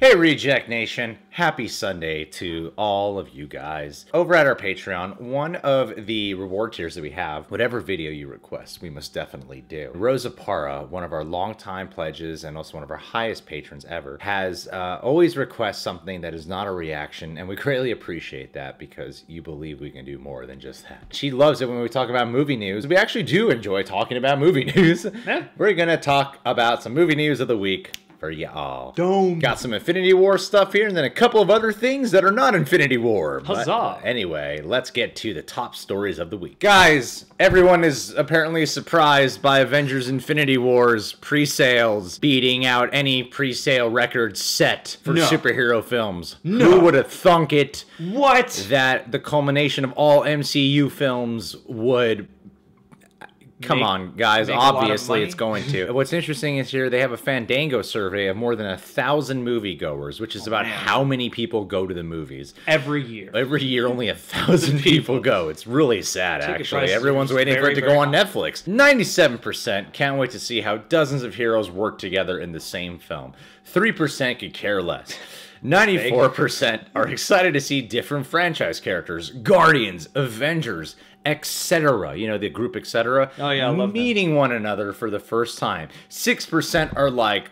Hey Reject Nation, happy Sunday to all of you guys. Over at our Patreon, one of the reward tiers that we have, whatever video you request, we must definitely do. Rosa Parra, one of our longtime pledges and also one of our highest patrons ever, has always requests something that is not a reaction, and we greatly appreciate that because you believe we can do more than just that. She loves it when we talk about movie news. We actually do enjoy talking about movie news. Yeah. We're gonna talk about some movie news of the week for y'all. Got some Infinity War stuff here, and then a couple of other things that are not Infinity War. Huzzah! But anyway, let's get to the top stories of the week. Guys, everyone is apparently surprised by Avengers Infinity War's pre-sales beating out any pre-sale record set for superhero films. Who would have thunk it? What? That the culmination of all MCU films would... Come on, guys. Obviously, it's going to. What's interesting is here they have a Fandango survey of more than 1,000 moviegoers, which is about how many people go to the movies. Every year. Every year, only 1,000 people go. It's really sad, actually. Everyone's waiting for it to go on Netflix. 97% can't wait to see how dozens of heroes work together in the same film. 3% could care less. 94% are excited to see different franchise characters, Guardians, Avengers, etc. You know, the group etc. Oh yeah, I love meeting one another for the first time. 6% are like,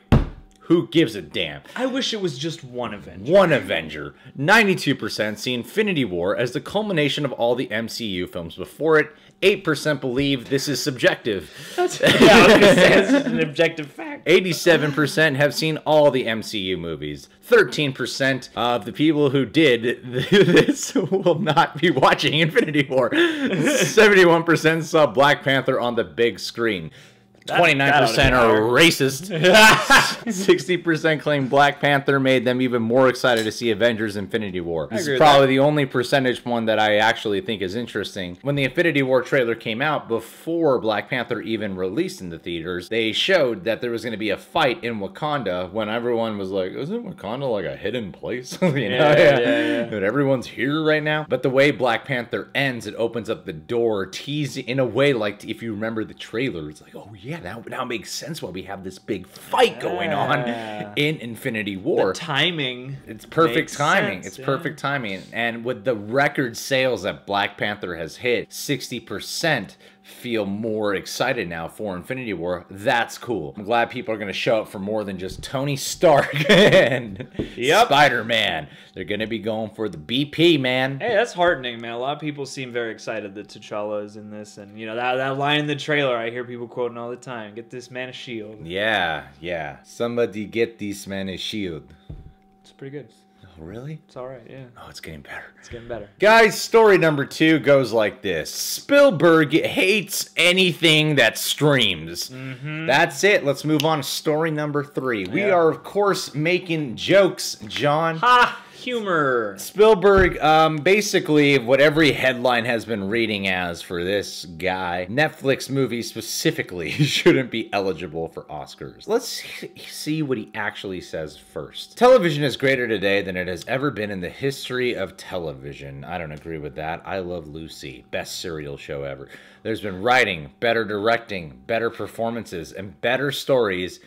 who gives a damn? I wish it was just one Avenger. One Avenger. 92% see Infinity War as the culmination of all the MCU films before it. 8% believe this is subjective. Yeah, I was gonna say, it's just an objective fact. 87% have seen all the MCU movies. 13% of the people who did this will not be watching Infinity War. 71% saw Black Panther on the big screen. 29% are racist. 60% claim Black Panther made them even more excited to see Avengers Infinity War. This is probably the only percentage one that I actually think is interesting. When the Infinity War trailer came out, before Black Panther even released in the theaters, they showed that there was going to be a fight in Wakanda when everyone was like, isn't Wakanda like a hidden place? You know? Yeah. But everyone's here right now. But the way Black Panther ends, it opens up the door, teasing in a way like, if you remember the trailer, it's like, oh yeah, now it makes sense why we have this big fight going on in Infinity War. The timing. It's perfect timing. It's perfect timing. And with the record sales that Black Panther has hit, 60% feel more excited now for Infinity War. That's cool. I'm glad people are going to show up for more than just Tony Stark and Spider-Man. They're going to be going for the BP, man. Hey, that's heartening, man. A lot of people seem very excited that T'Challa is in this. And, you know, that line in the trailer I hear people quoting all the time. Get this man a shield. Yeah. Somebody get this man a shield. It's pretty good. Really? It's all right, yeah. Oh, it's getting better. It's getting better. Guys, story number 2 goes like this. Spielberg hates anything that streams. That's it. Let's move on to story number 3. We are, of course, making jokes, John. Ha! Humor. Spielberg, basically, what every headline has been reading as for this guy, Netflix movies specifically shouldn't be eligible for Oscars. Let's see what he actually says first. Television is greater today than it has ever been in the history of television. I don't agree with that. I Love Lucy, best serial show ever. There's been writing, better directing, better performances, and better stories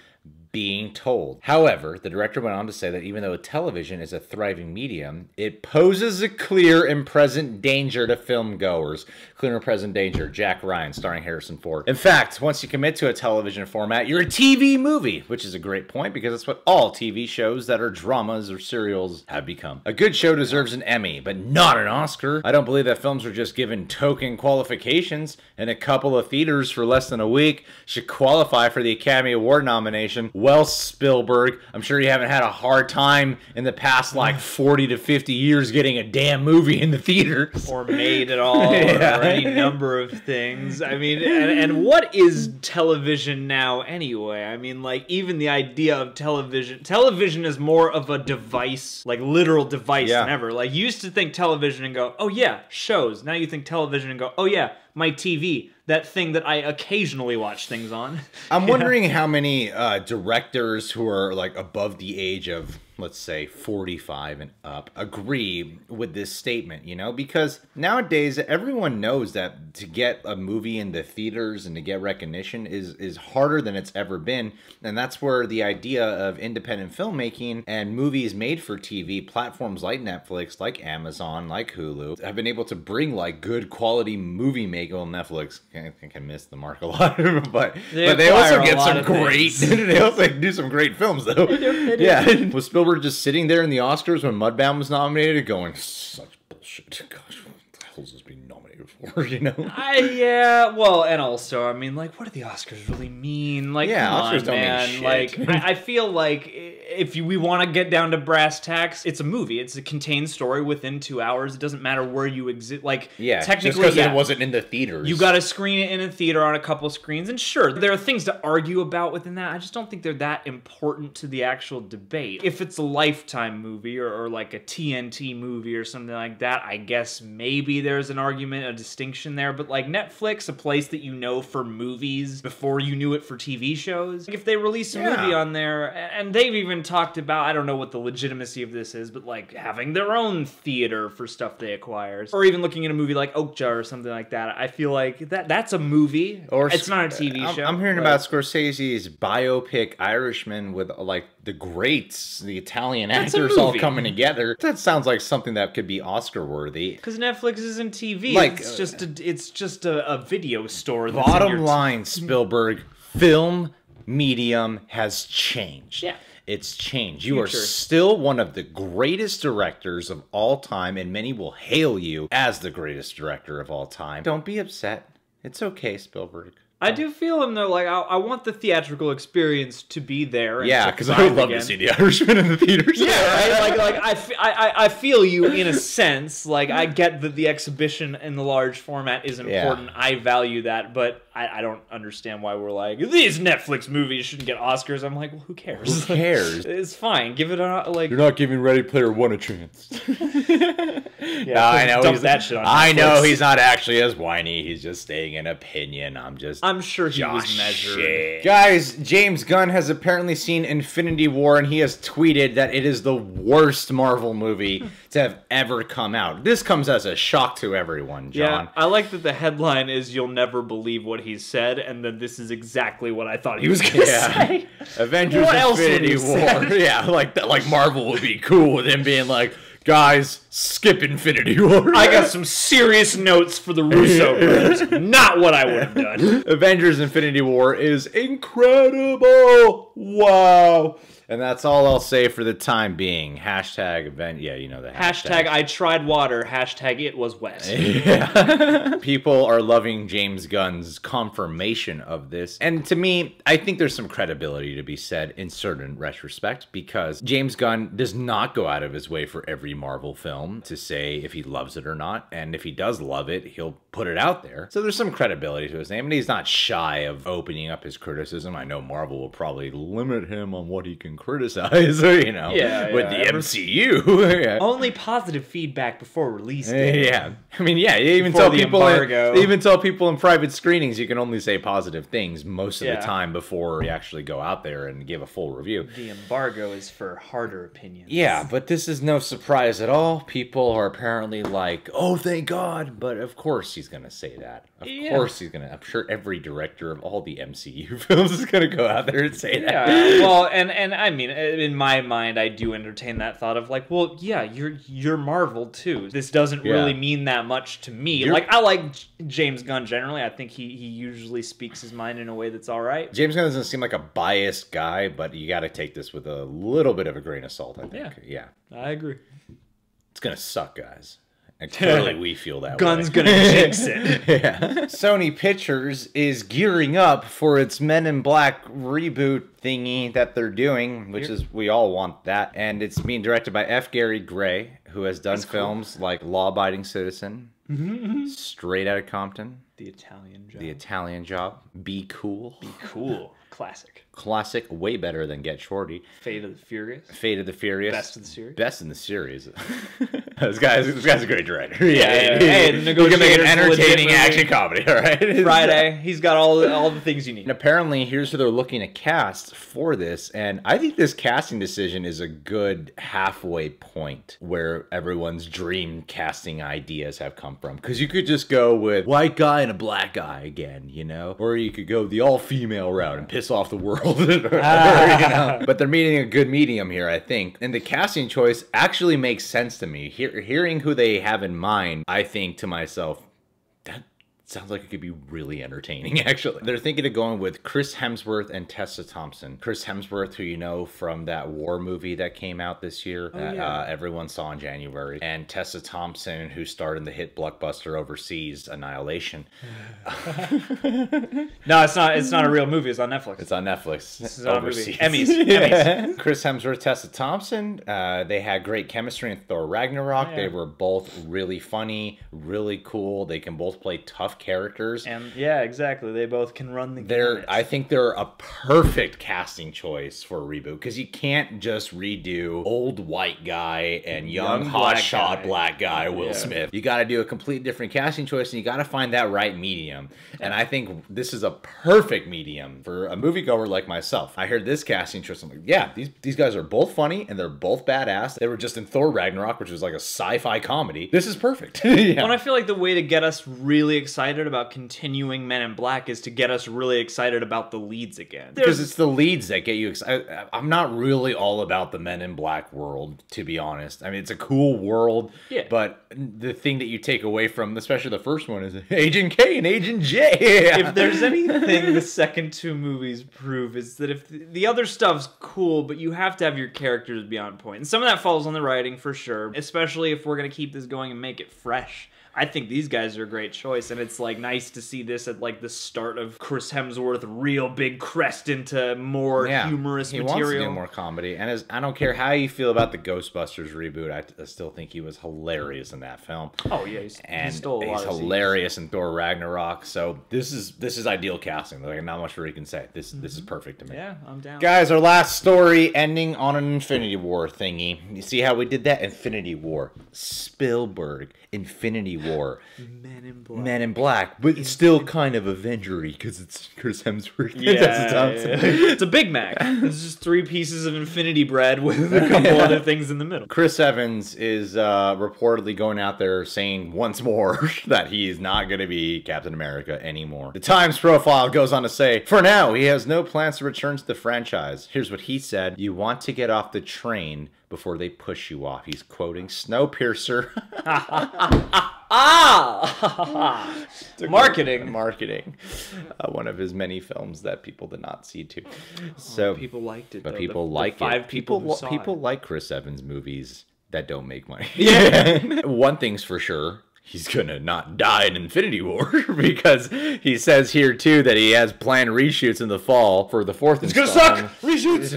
being told. However, the director went on to say that even though television is a thriving medium, it poses a clear and present danger to film goers. Clear and present danger, Jack Ryan, starring Harrison Ford. In fact, once you commit to a television format, you're a TV movie, which is a great point because that's what all TV shows that are dramas or serials have become. A good show deserves an Emmy, but not an Oscar. I don't believe that films are just given token qualifications, and a couple of theaters for less than a week should qualify for the Academy Award nomination. Well, Spielberg, I'm sure you haven't had a hard time in the past like 40 to 50 years getting a damn movie in the theaters. Or made at all, or any number of things. I mean, and what is television now anyway? I mean, like, even the idea of television is more of a device, like literal device than ever. Like, you used to think television and go, oh yeah, shows. Now you think television and go, oh yeah, my TV, that thing that I occasionally watch things on. I'm wondering how many directors who are like above the age of let's say 45 and up, agree with this statement, you know, because nowadays everyone knows that to get a movie in the theaters and to get recognition is harder than it's ever been. And that's where the idea of independent filmmaking and movies made for TV, platforms like Netflix, like Amazon, like Hulu, have been able to bring like good quality movie making. Well, Netflix, I think I missed the mark a lot, but they also get some great, they also do some great films though. Yeah. Was Spielberg just sitting there in the Oscars when Mudbound was nominated going, such bullshit. Gosh, what the hell is this being nominated for, you know? Yeah, well, and also, I mean, like, what do the Oscars really mean? Like, yeah, come Oscars on, don't man. mean Like, shit. I feel like if we want to get down to brass tacks, it's a movie. It's a contained story within 2 hours. It doesn't matter where you exist. Like, yeah, technically, just because it wasn't in the theaters. You got to screen it in a theater on a couple screens, and sure, there are things to argue about within that. I just don't think they're that important to the actual debate. If it's a Lifetime movie or like a TNT movie or something like that, I guess maybe there's an argument, a distinction there. But like Netflix, a place that you know for movies before you knew it for TV shows, if they release a movie on there, and they've even talked about, I don't know what the legitimacy of this is, but like having their own theater for stuff they acquire, or even looking at a movie like Okja or something like that, I feel like that's a movie. Or it's not a TV show. I'm hearing about Scorsese's biopic Irishman with like the greats, the Italian actors all coming together. That sounds like something that could be Oscar worthy. Because Netflix isn't TV. Like, it's just a video store. That's bottom line, Spielberg, film medium has changed. Yeah. It's changed. You are still one of the greatest directors of all time, and many will hail you as the greatest director of all time. Don't be upset. It's okay, Spielberg. I do feel him though. Like I want the theatrical experience to be there. And yeah, because I would love to see The Irishman in the theaters. Yeah, right. Like I feel you in a sense. Like I get that the exhibition in the large format is important. Yeah. I value that, but I don't understand why we're like, these Netflix movies shouldn't get Oscars. I'm like, well, who cares? Who cares? It's fine. Give it a like. You're not giving Ready Player One a chance. Yeah, no, I know. That shit on Netflix. I know he's not actually as whiny. He's just stating an opinion. I'm sure he was measured. Guys, James Gunn has apparently seen Infinity War, and he has tweeted that it is the worst Marvel movie to have ever come out. This comes as a shock to everyone, John. Yeah, I like that the headline is "You'll never believe what he said," and then this is exactly what I thought he was going to say. Avengers Infinity War. Yeah, like Marvel would be cool with him being like, guys, skip Infinity War. I got some serious notes for the Russo brothers. Not what I would have done. Avengers Infinity War is incredible. Wow. And that's all I'll say for the time being. Hashtag event. Yeah, you know the hashtag. I tried water. Hashtag it was wet. Yeah. People are loving James Gunn's confirmation of this. And to me, I think there's some credibility to be said in certain retrospect, because James Gunn does not go out of his way for every Marvel film to say if he loves it or not. And if he does love it, he'll put it out there. So there's some credibility to his name. And he's not shy of opening up his criticism. I know Marvel will probably limit him on what he can criticize, you know, with the MCU. Yeah. Only positive feedback before release day. Yeah, I mean, yeah, you even tell people, even tell people in private screenings you can only say positive things most of the time before you actually go out there and give a full review. The embargo is for harder opinions. Yeah, but this is no surprise at all. People are apparently like, oh, thank God, but of course he's gonna say that. Of course he's gonna. I'm sure every director of all the MCU films is gonna go out there and say that. Yeah, well, and I mean, in my mind, I do entertain that thought of like, well, yeah, you're Marvel too. This doesn't really mean that much to me. Like, I like James Gunn generally. I think he usually speaks his mind in a way that's all right. James Gunn doesn't seem like a biased guy, but you got to take this with a little bit of a grain of salt, I think. Yeah, I agree. It's gonna suck, guys. And clearly we feel that Gunn's way. Gonna jinx it. Yeah. Sony Pictures is gearing up for its Men in Black reboot thingy that they're doing, which is, we all want that. And it's being directed by F. Gary Gray, who has done films like Law Abiding Citizen, Straight Outta Compton, The Italian Job. The Italian Job. Be Cool. Be Cool. Classic. Classic, way better than Get Shorty. Fate of the Furious. Fate of the Furious. Best of the series. Best in the series. This guy's a great director. Yeah. Hey, you can make an entertaining action comedy, all right? Friday. He's got all the things you need. And apparently, here's who they're looking to cast for this. And I think this casting decision is a good halfway point where everyone's dream casting ideas have come from. Because you could just go with white guy and a black guy again, you know? Or you could go the all-female route and piss off the world. You know? But they're meeting a good medium here, I think. And the casting choice actually makes sense to me. Hearing who they have in mind, I think to myself, that sounds like it could be really entertaining, actually. They're thinking of going with Chris Hemsworth and Tessa Thompson. Chris Hemsworth, who you know from that war movie that came out this year that everyone saw in January. And Tessa Thompson, who starred in the hit blockbuster overseas, Annihilation. No, it's not a real movie. It's on Netflix. It's on Netflix. This is overseas. Emmys. Emmys. Chris Hemsworth, Tessa Thompson. They had great chemistry in Thor Ragnarok. Yeah. They were both really funny, really cool. They can both play tough characters. And yeah, exactly. They both can run the gamut. I think they're a perfect casting choice for a reboot because you can't just redo old white guy and young hotshot black guy Will Smith. You got to do a completely different casting choice, and you got to find that right medium. And I think this is a perfect medium for a moviegoer like myself. I heard this casting choice. I'm like, yeah, these guys are both funny and they're both badass. They were just in Thor Ragnarok, which was like a sci-fi comedy. This is perfect. Yeah. Well, and I feel like the way to get us really excited about continuing Men in Black is to get us really excited about the leads again. Because it's the leads that get you excited. I'm not really all about the Men in Black world, to be honest. I mean, it's a cool world, but the thing that you take away from, especially the first one, is Agent K and Agent J. If there's anything the second two movies prove, is that if the other stuff's cool, but you have to have your characters be on point. And some of that falls on the writing, for sure, especially if we're going to keep this going and make it fresh. I think these guys are a great choice, and it's like nice to see this at like the start of Chris Hemsworth real big crest into more humorous material. He wants to do more comedy, and I don't care how you feel about the Ghostbusters reboot. I still think he was hilarious in that film. Oh yeah, he stole a lot he's of hilarious in Thor Ragnarok. So this is ideal casting. Like, not much more you can say. This is perfect to me. Yeah, I'm down. Guys, our last story ending on an Infinity War thingy. You see how we did that? Infinity War. Spielberg. Infinity War. Men in Black. But it's still kind of Avenger-y because it's Chris Hemsworth. It's a Big Mac. It's just 3 pieces of Infinity bread with a couple other things in the middle. Chris Evans is reportedly going out there saying once more that he is not going to be Captain America anymore. The Times profile goes on to say, for now, he has no plans to return to the franchise. Here's what he said. You want to get off the train before they push you off. He's quoting Snowpiercer. Marketing. One of his many films that people did not see too. So people liked it. But though. people like it. People like Chris Evans movies that don't make money. Yeah. One thing's for sure. He's gonna not die in Infinity War because he says here too that he has planned reshoots in the fall for the 4th installment. It's gonna suck! Reshoots!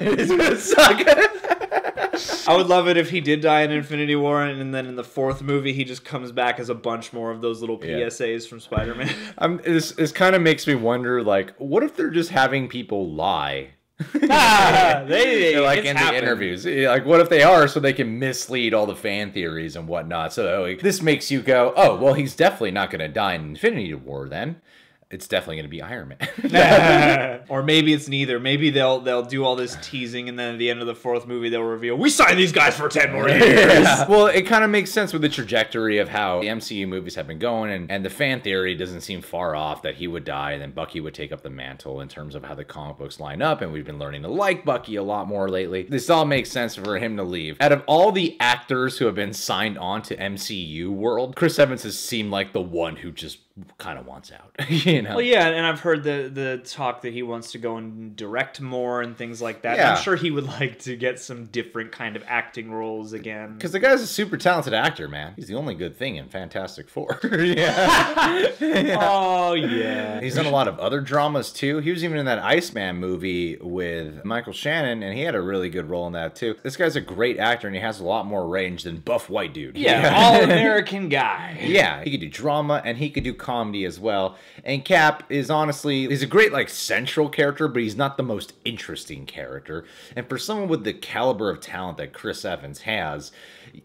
It's gonna suck! I would love it if he did die in Infinity War and then in the 4th movie he just comes back as a bunch more of those little PSAs from Spider-Man. This kind of makes me wonder, like, what if they're just having people lie? They like in the interviews, like what if they are, so they can mislead all the fan theories and whatnot. So like, this makes you go, oh well, he's definitely not going to die in Infinity War then. It's definitely going to be Iron Man. Or maybe it's neither. Maybe they'll do all this teasing, and then at the end of the 4th movie, they'll reveal, we signed these guys for 10 more years. Well, it kind of makes sense with the trajectory of how the MCU movies have been going, and the fan theory doesn't seem far off that he would die, and then Bucky would take up the mantle in terms of how the comic books line up, and we've been learning to like Bucky a lot more lately. This all makes sense for him to leave. Out of all the actors who have been signed on to MCU world, Chris Evans has seemed like the one who just kind of wants out, you know? Well, yeah, and I've heard the talk that he wants to go and direct more and things like that. Yeah. I'm sure he would like to get some different kind of acting roles again. Because the guy's a super talented actor, man. He's the only good thing in Fantastic Four. Yeah. Oh, yeah. He's done a lot of other dramas, too. He was even in that Iceman movie with Michael Shannon, and he had a really good role in that, too. This guy's a great actor, and he has a lot more range than buff white dude. Yeah, all-American guy. Yeah, he could do drama, and he could do comedy as well. And Cap is honestly, he's a great, like, central character, but he's not the most interesting character. And for someone with the caliber of talent that Chris Evans has,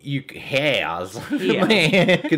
you could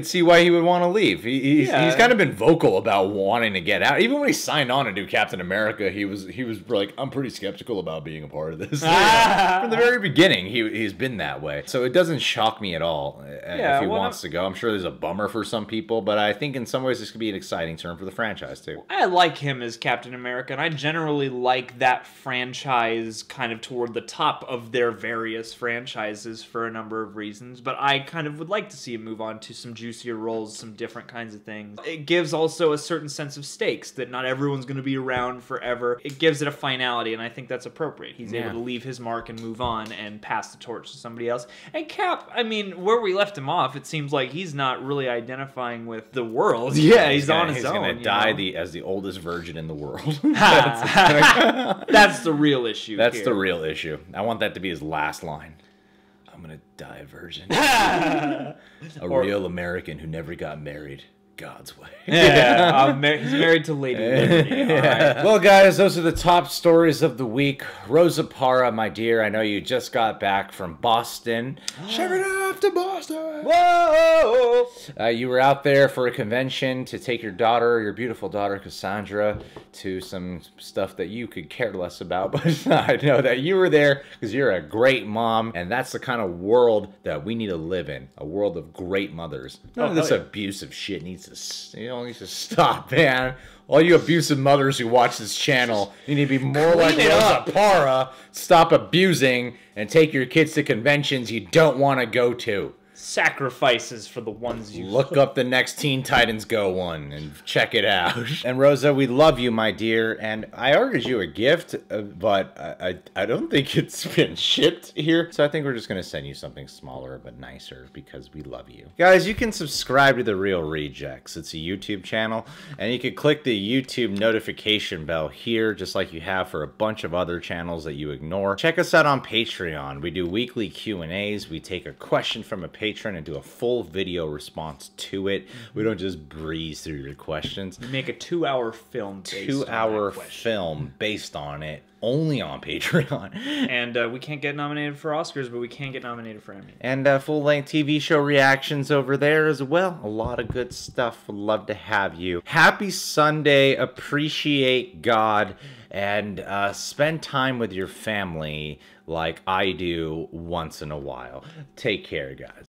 see why he would want to leave. He's kind of been vocal about wanting to get out. Even when he signed on to do Captain America, he was like, I'm pretty skeptical about being a part of this. From the very beginning, he's been that way. So it doesn't shock me at all if he wants to go. I'm sure there's a bummer for some people, but I think in some ways this could be an exciting turn for the franchise too. I like him as Captain America, and I generally like that franchise kind of toward the top of their various franchises for a number of reasons. But I kind of would like to see him move on to some juicier roles, some different kinds of things. It gives also a certain sense of stakes that not everyone's going to be around forever. It gives it a finality, and I think that's appropriate. He's able to leave his mark and move on and pass the torch to somebody else. And Cap, I mean, where we left him off, it seems like he's not really identifying with the world. Yeah, he's on his own. He's going to die as the oldest virgin in the world. That's the real issue. That's the real issue. I want that to be his last line. I'm gonna die a virgin. Real American who never got married. God's way. Yeah, he's married to Lady Liberty. All right. Well, guys, those are the top stories of the week. Rosa Parra, my dear, I know you just got back from Boston. Shove it off to Boston. Whoa! You were out there for a convention to take your daughter, your beautiful daughter, Cassandra, to some stuff that you could care less about. But I know that you were there because you're a great mom, and that's the kind of world that we need to live in. A world of great mothers. None of this abusive shit needs to stop, man. All you abusive mothers who watch this channel, you need to be more like Rosa Parra. Stop abusing and take your kids to conventions you don't want to go to. Sacrifices for the ones you look up the next Teen Titans Go one and check it out. And Rosa, we love you, my dear, and I ordered you a gift, but I don't think it's been shipped here, so I think we're just gonna send you something smaller but nicer because we love you. Guys, you can subscribe to The Real Rejects. It's a YouTube channel, and you can click the YouTube notification bell here, just like you have for a bunch of other channels that you ignore. Check us out on Patreon. We do weekly Q&As. We take a question from a patron and do a full video response to it. We don't just breeze through your questions. We make a 2-hour film film based on it, only on Patreon. And we can't get nominated for Oscars, but we can get nominated for Emmy. And full-length TV show reactions over there as well. A lot of good stuff. Would love to have you. Happy Sunday. Appreciate God. And spend time with your family like I do once in a while. Take care, guys.